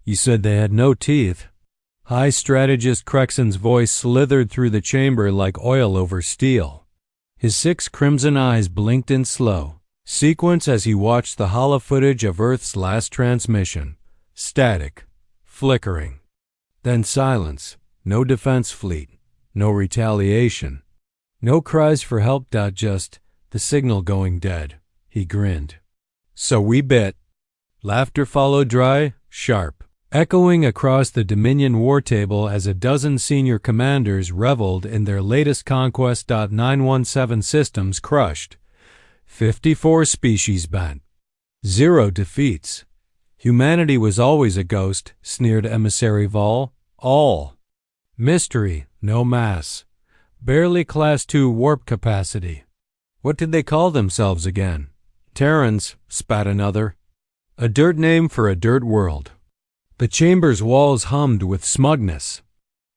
You said they had no teeth. High Strategist Krexen's voice slithered through the chamber like oil over steel. His 6 crimson eyes blinked in slow sequence as he watched the hollow footage of Earth's last transmission. Static. Flickering. Then silence. No defense fleet. No retaliation. No cries for help. Just the signal going dead. He grinned. So we bit. Laughter followed dry, sharp, echoing across the Dominion war table as a dozen senior commanders reveled in their latest conquest. 917 systems crushed. 54 species bent. 0 defeats. Humanity was always a ghost, sneered Emissary Vol. All. Mystery, no mass. Barely Class 2 warp capacity. What did they call themselves again? Terrans, spat another. A dirt name for a dirt world. The chamber's walls hummed with smugness.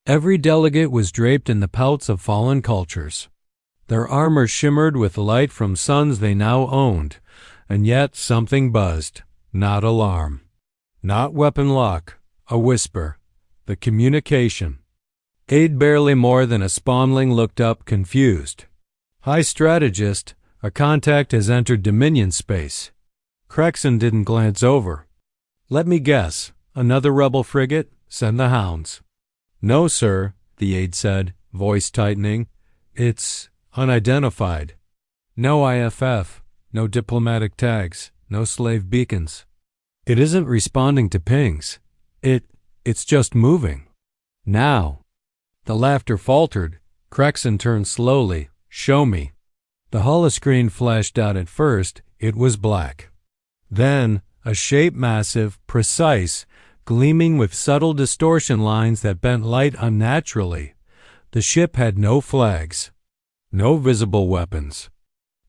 Every delegate was draped in the pelts of fallen cultures. Their armor shimmered with light from suns they now owned, and yet something buzzed. Not alarm. Not weapon lock. A whisper. The communication. Aide barely more than a spawnling looked up, confused. High Strategist, a contact has entered Dominion space. Krexen didn't glance over. Let me guess. Another rebel frigate? Send the hounds. No, sir, the aide said, voice tightening. It's unidentified. No IFF, no diplomatic tags, no slave beacons. It isn't responding to pings. It's just moving. Now. The laughter faltered. Krexen turned slowly. Show me. The holoscreen flashed out. At first, it was black. Then, a shape massive, precise, gleaming with subtle distortion lines that bent light unnaturally. The ship had no flags. No visible weapons.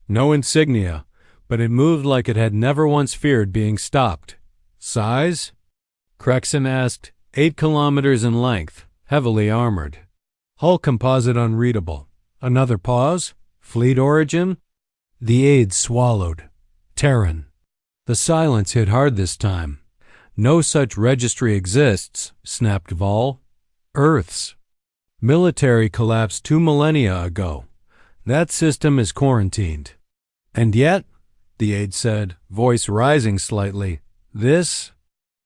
No insignia, but it moved like it had never once feared being stopped. Size? Krexen asked. 8 kilometers in length, heavily armored. Hull composite unreadable. Another pause? Fleet origin? The aide swallowed. Terran. The silence hit hard this time. No such registry exists, snapped Vol. Earth's. Military collapsed 2 millennia ago. That system is quarantined. And yet, the aide said, voice rising slightly, this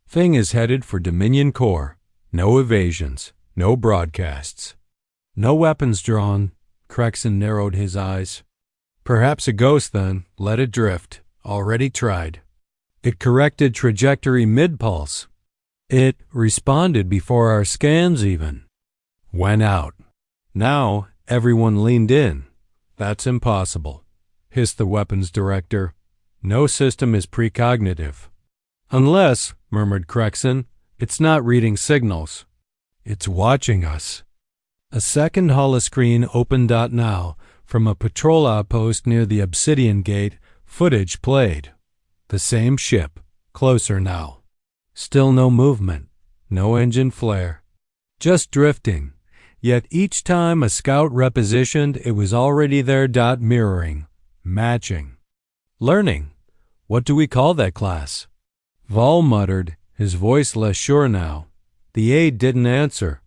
thing is headed for Dominion core. No evasions. No broadcasts. No weapons drawn. Krexen narrowed his eyes. Perhaps a ghost then. Let it drift. Already tried. It corrected trajectory mid-pulse. It responded before our scans even. Went out. Now everyone leaned in. That's impossible, hissed the weapons director. No system is precognitive. Unless, murmured Krexen, it's not reading signals. It's watching us. A second holoscreen opened. Now, from a patrol outpost near the Obsidian Gate, footage played. The same ship, closer now. Still no movement, no engine flare. Just drifting. Yet each time a scout repositioned, it was already there. Mirroring. Matching. Learning. What do we call that class? Vol muttered, his voice less sure now. The aide didn't answer,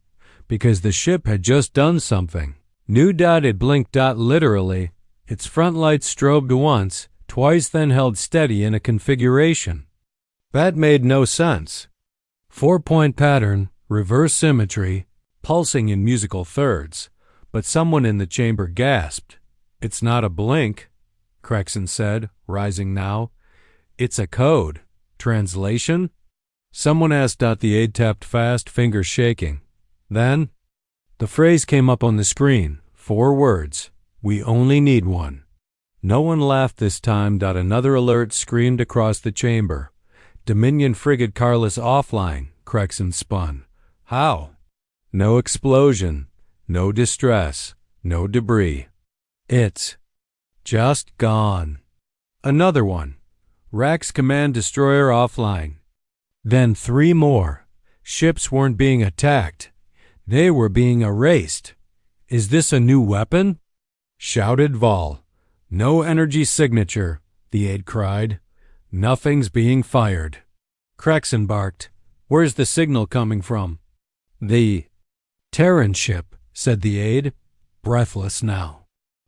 because the ship had just done something. New. It blinked. Literally. Its front lights strobed once, twice, then held steady in a configuration. That made no sense. 4-point pattern, reverse symmetry, pulsing in musical thirds, but someone in the chamber gasped. It's not a blink, Krexen said, rising now. It's a code. Translation? Someone asked. The aide tapped fast, fingers shaking. Then, the phrase came up on the screen. 4 words. We only need one. No one laughed this time. Another alert screamed across the chamber. Dominion frigate Krylos offline, Krexen spun. How? No explosion. No distress. No debris. It's just gone. Another one. Rack's command destroyer offline. Then 3 more. Ships weren't being attacked. They were being erased. Is this a new weapon? Shouted Vol. No energy signature, the aide cried. Nothing's being fired. Krexen barked. Where's the signal coming from? The Terran ship, said the aide, breathless now.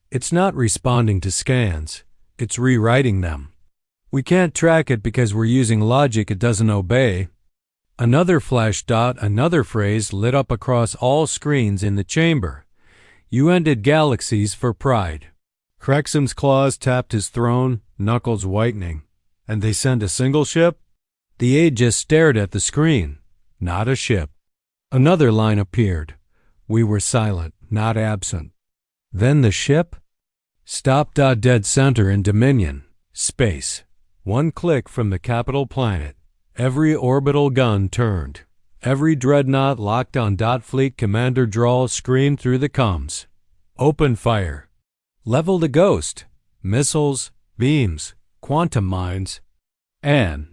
It's not responding to scans. It's rewriting them. We can't track it because we're using logic it doesn't obey. Another flash dot, another phrase lit up across all screens in the chamber. You ended galaxies for pride. Krexen's claws tapped his throne, knuckles whitening. And they sent a single ship? The aide just stared at the screen. Not a ship. Another line appeared. We were silent, not absent. Then the ship? Stop. Dead center in Dominion. Space. One click from the capital planet. Every orbital gun turned. Every dreadnought locked on. Fleet Commander Drawl screamed through the comms. Open fire. Level the ghost. Missiles, beams, quantum mines. And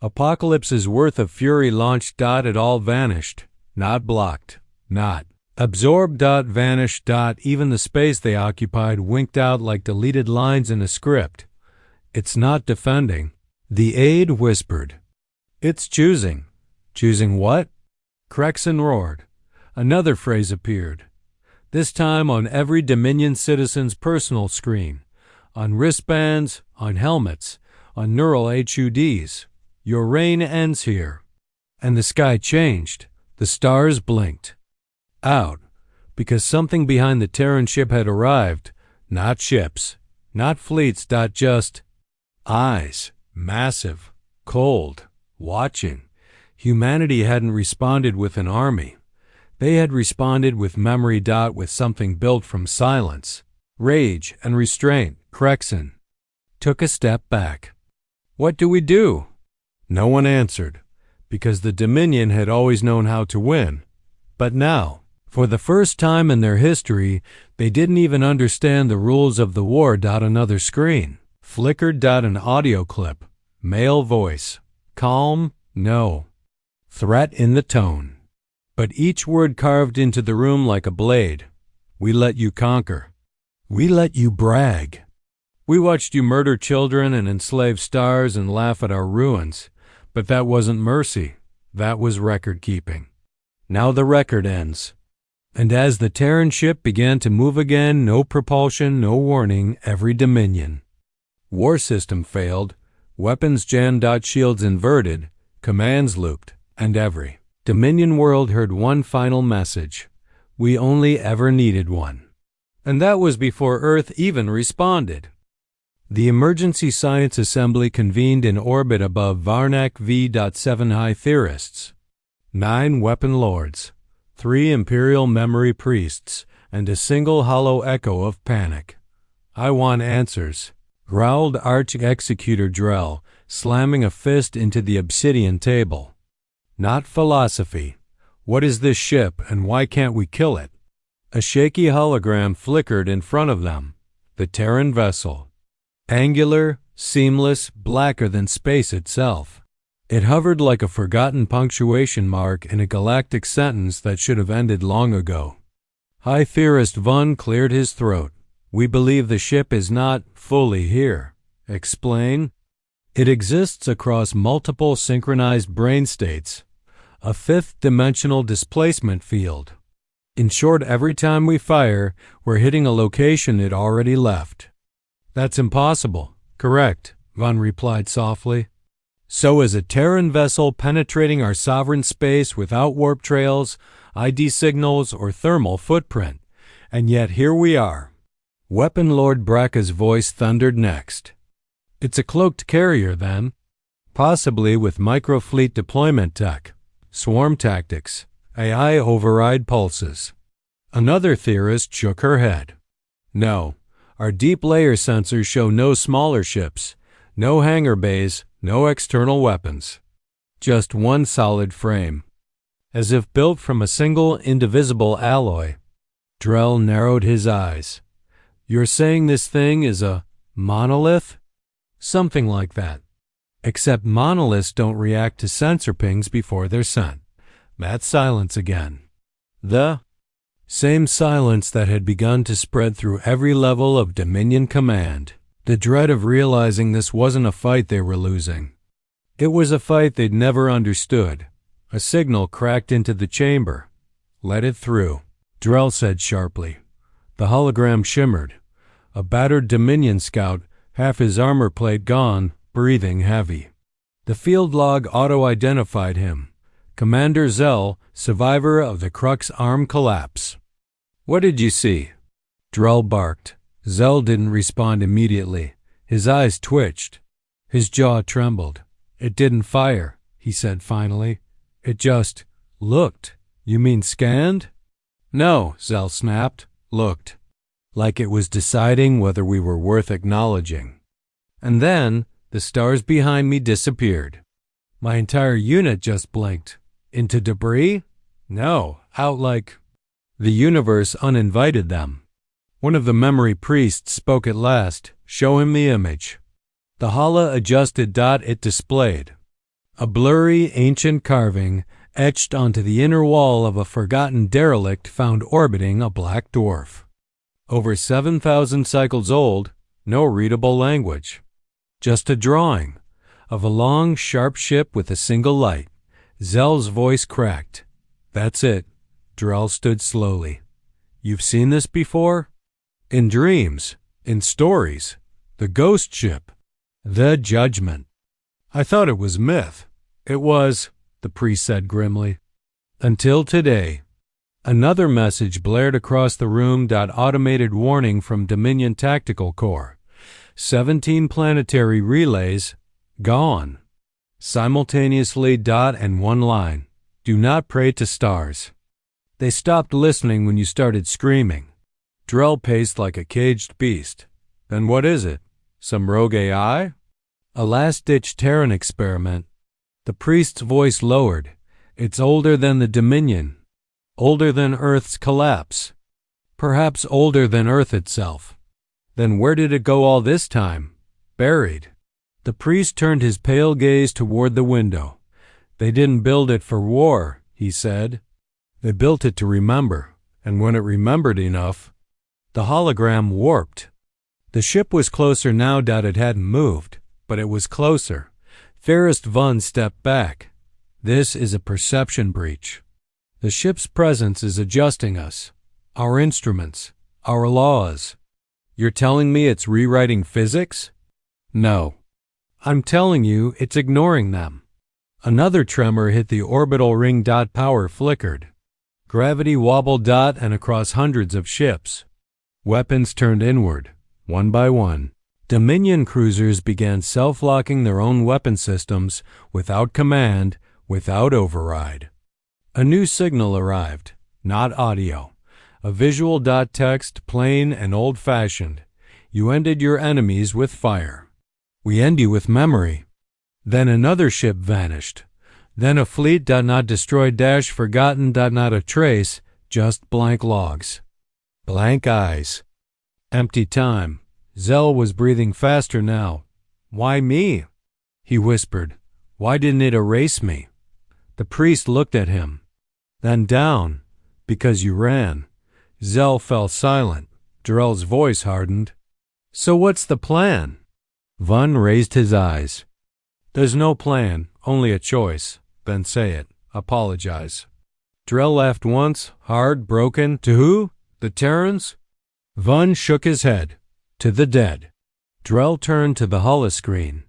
Apocalypse's worth of fury launched. It all vanished. Not blocked. Not absorbed. Vanished. Even the space they occupied winked out like deleted lines in a script. It's not defending. The aide whispered. It's choosing. Choosing what? Krexen roared. Another phrase appeared. This time on every Dominion citizen's personal screen. On wristbands, on helmets, on neural HUDs. Your reign ends here. And the sky changed. The stars blinked. Out. Because something behind the Terran ship had arrived. Not ships. Not fleets. Just eyes. Massive. Cold. Watching. Humanity hadn't responded with an army. They had responded with memory. With something built from silence, rage, and restraint. Krexen took a step back. What do we do? No one answered, because the Dominion had always known how to win. But now, for the first time in their history, they didn't even understand the rules of the war. Another screen flickered. An audio clip. Male voice. Calm? No. Threat in the tone. But each word carved into the room like a blade. We let you conquer. We let you brag. We watched you murder children and enslave stars and laugh at our ruins. But that wasn't mercy. That was record-keeping. Now the record ends. And as the Terran ship began to move again, no propulsion, no warning, every Dominion. War system failed. Weapons jammed. Shields inverted. Commands looped. And every Dominion world heard one final message. We only ever needed one. And that was before Earth even responded. The Emergency Science Assembly convened in orbit above Varnak V.7 high theorists. 9 weapon lords, 3 Imperial memory priests, and a single hollow echo of panic. I want answers, growled Arch-Executor Drell, slamming a fist into the obsidian table. Not philosophy. What is this ship, and why can't we kill it? A shaky hologram flickered in front of them. The Terran vessel. Angular, seamless, blacker than space itself. It hovered like a forgotten punctuation mark in a galactic sentence that should have ended long ago. High Theorist Vun cleared his throat. We believe the ship is not fully here. Explain? It exists across multiple synchronized brain states. A 5th-dimensional displacement field. In short, every time we fire, we're hitting a location it already left. That's impossible. Correct, Vun replied softly. So is a Terran vessel penetrating our sovereign space without warp trails, ID signals, or thermal footprint. And yet here we are. Weapon Lord Bracca's voice thundered next. It's a cloaked carrier, then. Possibly with microfleet deployment tech. Swarm tactics, AI override pulses. Another theorist shook her head. No, our deep layer sensors show no smaller ships, no hangar bays, no external weapons. Just one solid frame. As if built from a single indivisible alloy. Drell narrowed his eyes. You're saying this thing is a monolith? Something like that. Except monoliths don't react to sensor pings before they're sent. That silence again. The same silence that had begun to spread through every level of Dominion command. The dread of realizing this wasn't a fight they were losing. It was a fight they'd never understood. A signal cracked into the chamber. "Let it through," Drell said sharply. The hologram shimmered. A battered Dominion scout, half his armor plate gone, breathing heavy. The field log auto-identified him. Commander Zell, survivor of the Crux arm collapse. "What did you see?" Drell barked. Zell didn't respond immediately. His eyes twitched. His jaw trembled. "It didn't fire," he said finally. "It just looked." "You mean scanned?" "No," Zell snapped. "Looked. Like it was deciding whether we were worth acknowledging." And then the stars behind me disappeared. My entire unit just blinked. Into debris? No, out like the universe uninvited them. One of the memory priests spoke at last. "Show him the image." The Hala adjusted. It displayed a blurry, ancient carving etched onto the inner wall of a forgotten derelict found orbiting a black dwarf. Over 7,000 cycles old, no readable language. Just a drawing of a long, sharp ship with a single light. Zell's voice cracked. "That's it." Drell stood slowly. "You've seen this before?" "In dreams. In stories. The ghost ship. The Judgment." "I thought it was myth." "It was," the priest said grimly. "Until today." Another message blared across the room. Automated warning from Dominion Tactical Corps. 17 planetary relays gone. Simultaneously. And one line. "Do not pray to stars." They stopped listening when you started screaming. Drell paced like a caged beast. "Then what is it? Some rogue AI?" "A last-ditch Terran experiment." The priest's voice lowered. "It's older than the Dominion. Older than Earth's collapse. Perhaps older than Earth itself." "Then where did it go all this time?" "Buried." The priest turned his pale gaze toward the window. "They didn't build it for war," he said. "They built it to remember, and when it remembered enough." The hologram warped. The ship was closer now. It hadn't moved, but it was closer. Fairest Vun stepped back. "This is a perception breach. The ship's presence is adjusting us, our instruments, our laws." "You're telling me it's rewriting physics?" "No. I'm telling you it's ignoring them." Another tremor hit the orbital ring. Power flickered. Gravity wobbled. And across hundreds of ships. Weapons turned inward, one by one. Dominion cruisers began self-locking their own weapon systems without command, without override. A new signal arrived, not audio. A visual. Text, plain and old-fashioned. "You ended your enemies with fire. We end you with memory." Then another ship vanished. Then a fleet. Not destroyed. Forgotten. Not a trace, just blank logs. Blank eyes. Empty time. Zell was breathing faster now. "Why me?" he whispered. "Why didn't it erase me?" The priest looked at him. Then down. "Because you ran." Zell fell silent. Drell's voice hardened. "So what's the plan?" Vun raised his eyes. "There's no plan, only a choice." "Then say it. Apologize." Drell laughed once, hard, broken. "To who? The Terrans?" Vun shook his head. "To the dead." Drell turned to the holoscreen.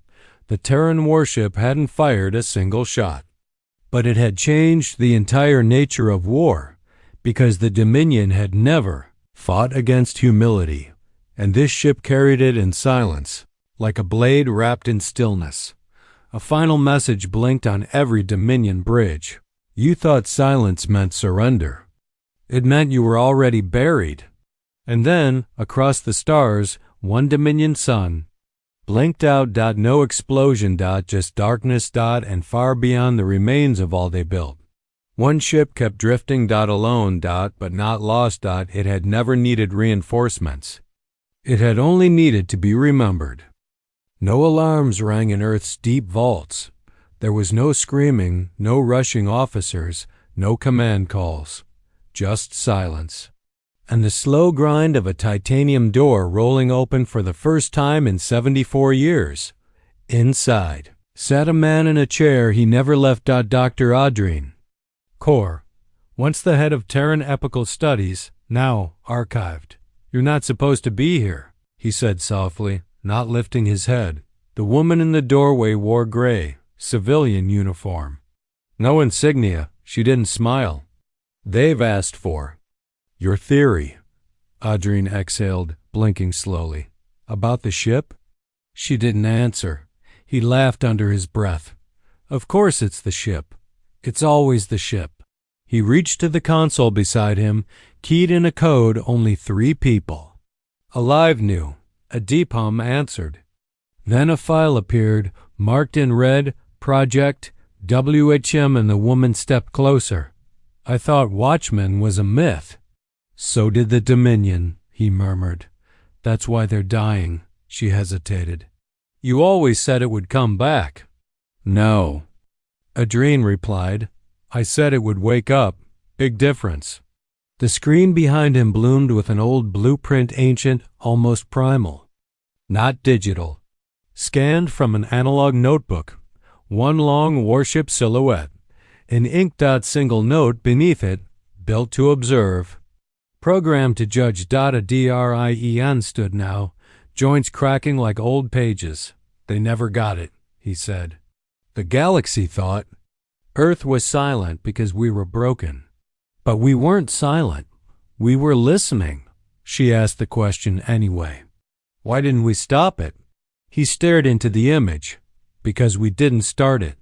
The Terran warship hadn't fired a single shot. But it had changed the entire nature of war, because the Dominion had never fought against humility, and this ship carried it in silence, like a blade wrapped in stillness. A final message blinked on every Dominion bridge. You thought silence meant surrender. It meant you were already buried. And then, across the stars, one Dominion sun blinked out. No explosion. Just darkness. And far beyond the remains of all they built. One ship kept drifting. Alone. But not lost. It had never needed reinforcements. It had only needed to be remembered. No alarms rang in Earth's deep vaults. There was no screaming, no rushing officers, no command calls. Just silence. And the slow grind of a titanium door rolling open for the first time in 74 years. Inside sat a man in a chair he never left. Dr. Audrine, Core. Once the head of Terran Epical Studies, now archived. You're not supposed to be here, he said softly, not lifting his head. The woman in the doorway wore gray, civilian uniform. No insignia. She didn't smile. They've asked for your theory, Adrian exhaled, blinking slowly. About the ship? She didn't answer. He laughed under his breath. Of course it's the ship. It's always the ship. He reached to the console beside him, keyed in a code only 3 people alive knew. A deep hum answered. Then a file appeared, marked in red, Project WHM, and the woman stepped closer. I thought Watchmen was a myth. So did the Dominion, he murmured. That's why they're dying, she hesitated. You always said it would come back. No, Adrien replied. I said it would wake up. Big difference. The screen behind him bloomed with an old blueprint, ancient, almost primal. Not digital. Scanned from an analog notebook. One long warship silhouette. An inked single note beneath it, built to observe. Programmed to judge. A DRIEN stood now, joints cracking like old pages. They never got it, he said. The galaxy thought. Earth was silent because we were broken. But we weren't silent. We were listening. She asked the question anyway. Why didn't we stop it? He stared into the image. Because we didn't start it.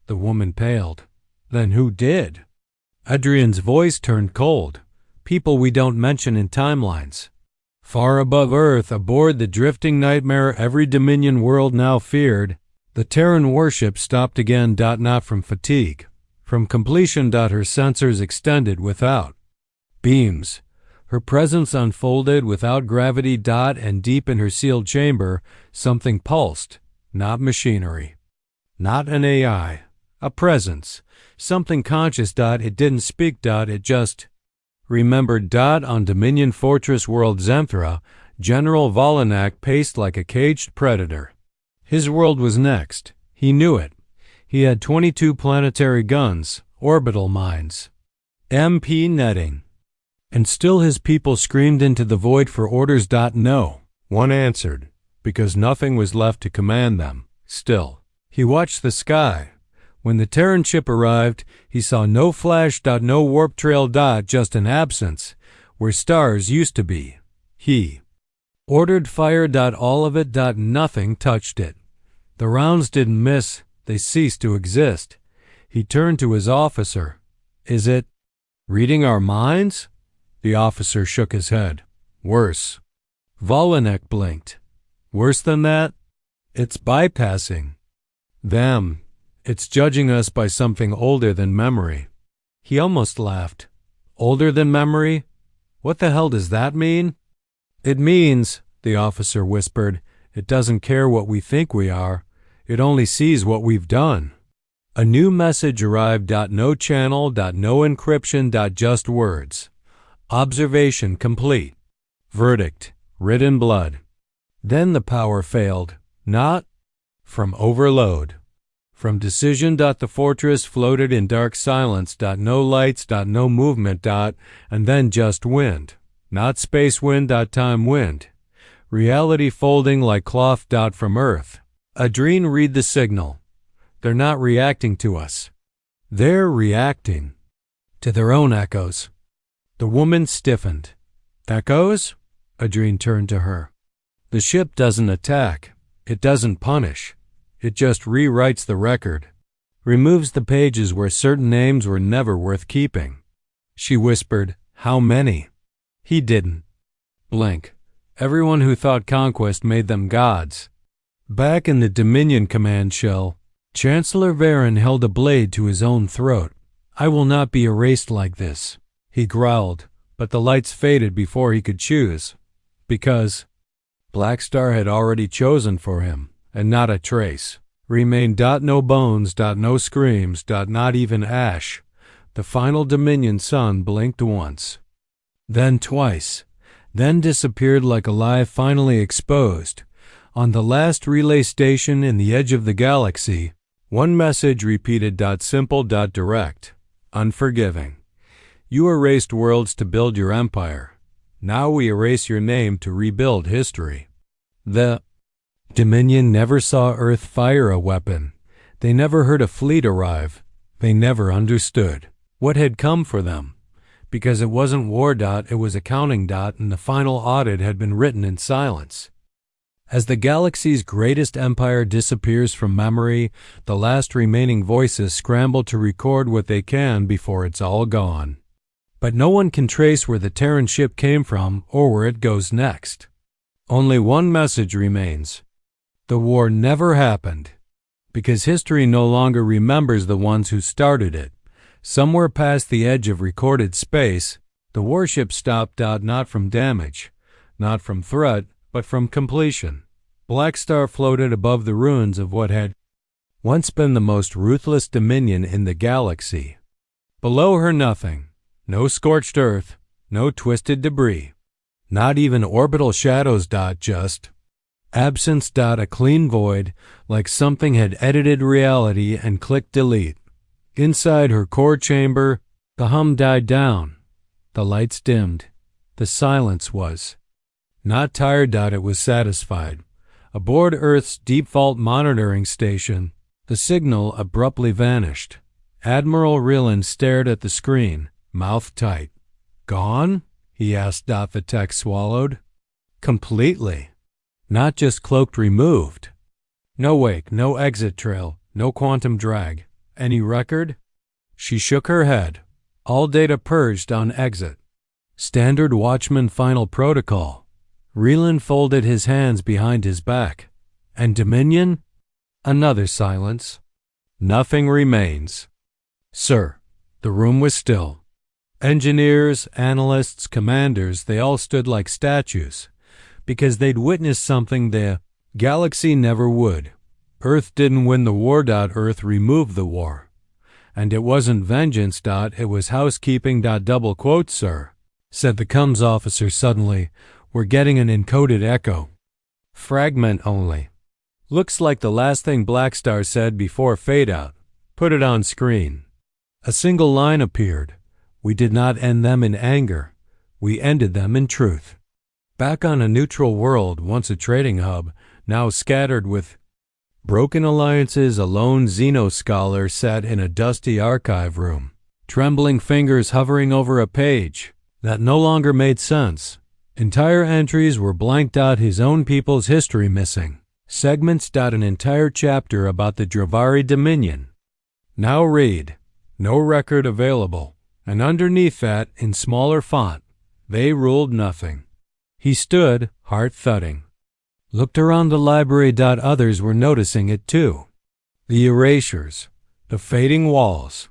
The woman paled. Then who did? Adrian's voice turned cold. People we don't mention in timelines. Far above Earth, aboard the drifting nightmare every Dominion world now feared, the Terran warship stopped again. Not from fatigue. From completion. Her sensors extended without beams. Her presence unfolded without gravity. And deep in her sealed chamber, something pulsed. Not machinery. Not an AI. A presence. Something conscious. It didn't speak. It just remembered. On Dominion Fortress world Zenthra, General Volinak paced like a caged predator. His world was next. He knew it. He had 22 planetary guns, orbital mines, MP netting. And still his people screamed into the void for orders. No one answered, because nothing was left to command them. Still, he watched the sky. When the Terran ship arrived, he saw no flash. No warp trail. Just an absence, where stars used to be. He ordered fire. All of it. Nothing touched it. The rounds didn't miss. They ceased to exist. He turned to his officer. Is it reading our minds? The officer shook his head. Worse. Volinek blinked. Worse than that? It's bypassing them. It's judging us by something older than memory. He almost laughed. Older than memory? What the hell does that mean? It means, the officer whispered, it doesn't care what we think we are. It only sees what we've done. A new message arrived. No channel. No encryption. Just words. Observation complete. Verdict. Writ in blood. Then the power failed. Not from overload. From decision. The fortress floated in dark silence. No lights. No movement. And then just wind. Not space wind. Time wind. Reality folding like cloth. From Earth. Adrien, read the signal. They're not reacting to us. They're reacting to their own echoes. The woman stiffened. Echoes? Adrien turned to her. The ship doesn't attack. It doesn't punish. It just rewrites the record. Removes the pages where certain names were never worth keeping. She whispered, how many? He didn't blink. Everyone who thought conquest made them gods. Back in the Dominion command shell, Chancellor Varen held a blade to his own throat. I will not be erased like this, he growled, but the lights faded before he could choose. Because Blackstar had already chosen for him, and not a trace. Remained. No bones. No screams. Not even ash. The final Dominion sun blinked once. Then twice. Then disappeared like a lie finally exposed. On the last relay station in the edge of the galaxy, one message repeated. Simple. Direct. unforgiving. You erased worlds to build your empire. Now we erase your name to rebuild history. The Dominion never saw Earth fire a weapon. They never heard a fleet arrive. They never understood what had come for them. Because it wasn't war. It was accounting. And the final audit had been written in silence. As the galaxy's greatest empire disappears from memory, the last remaining voices scramble to record what they can before it's all gone. But no one can trace where the Terran ship came from or where it goes next. Only one message remains. The war never happened. Because history no longer remembers the ones who started it. Somewhere past the edge of recorded space, the warship stopped. Not from damage, not from threat, but from completion. Black Star floated above the ruins of what had once been the most ruthless dominion in the galaxy. Below her nothing, no scorched earth, no twisted debris, not even orbital shadows. Just absence. A clean void, like something had edited reality and clicked delete. Inside her core chamber, the hum died down. The lights dimmed. The silence was not tired. It was satisfied. Aboard Earth's deep vault monitoring station, the signal abruptly vanished. Admiral Krylos stared at the screen, mouth tight. Gone? He asked. The tech swallowed. Completely. Not just cloaked, removed. No wake, no exit trail, no quantum drag. Any record? She shook her head. All data purged on exit. Standard Watchman Final Protocol. Krylos folded his hands behind his back. And Dominion? Another silence. Nothing remains. Sir. The room was still. Engineers, analysts, commanders, they all stood like statues. Because they'd witnessed something the galaxy never would. Earth didn't win the war. Earth removed the war. And it wasn't vengeance. It was housekeeping. Double quote, sir, said the comms officer suddenly. We're getting an encoded echo. Fragment only. Looks like the last thing Black Star said before fade out. Put it on screen. A single line appeared. We did not end them in anger. We ended them in truth. Back on a neutral world, once a trading hub, now scattered with broken alliances, a lone Xeno-scholar sat in a dusty archive room, trembling fingers hovering over a page that no longer made sense. Entire entries were blanked. His own people's history missing. Segments. An entire chapter about the Dravari Dominion. Now read. No record available. And underneath that, in smaller font, they ruled nothing. He stood, heart thudding. Looked around the library. Others were noticing it too. The erasures, the fading walls,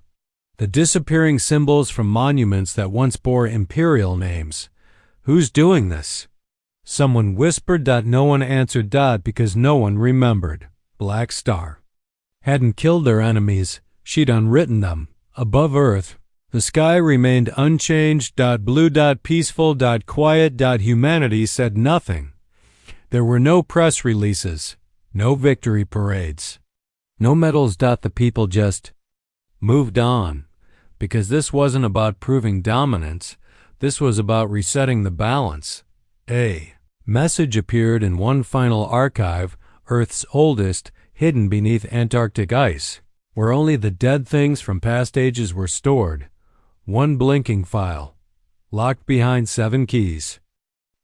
the disappearing symbols from monuments that once bore imperial names. Who's doing this? Someone whispered. No one answered. Because no one remembered. Black Star hadn't killed their enemies. She'd unwritten them. Above Earth, the sky remained unchanged. Blue. Peaceful. Quiet. Humanity said nothing. There were no press releases, no victory parades, no medals. The people just moved on. Because this wasn't about proving dominance. This was about resetting the balance. A message appeared in one final archive, Earth's oldest, hidden beneath Antarctic ice, where only the dead things from past ages were stored. One blinking file, locked behind 7 keys.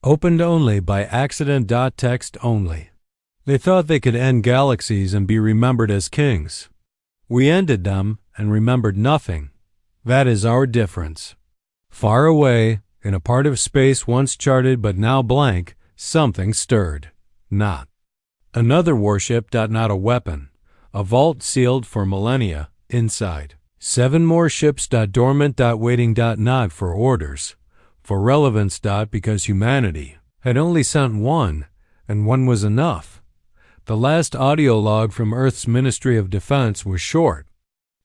Opened only by accident. Text only. They thought they could end galaxies and be remembered as kings. We ended them and remembered nothing. That is our difference. Far away, in a part of space once charted but now blank, something stirred. Not another warship. Not a weapon. A vault sealed for millennia. Inside, 7 more ships. Dormant. Waiting. Not for orders. For relevance. Because humanity had only sent one, and one was enough. The last audio log from Earth's Ministry of Defense was short.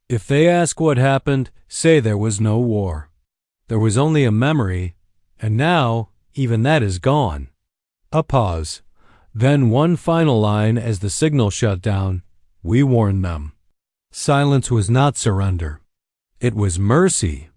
If they ask what happened, say there was no war. There was only a memory, and now even that is gone. A pause. Then one final line as the signal shut down. We warned them. Silence was not surrender. It was mercy.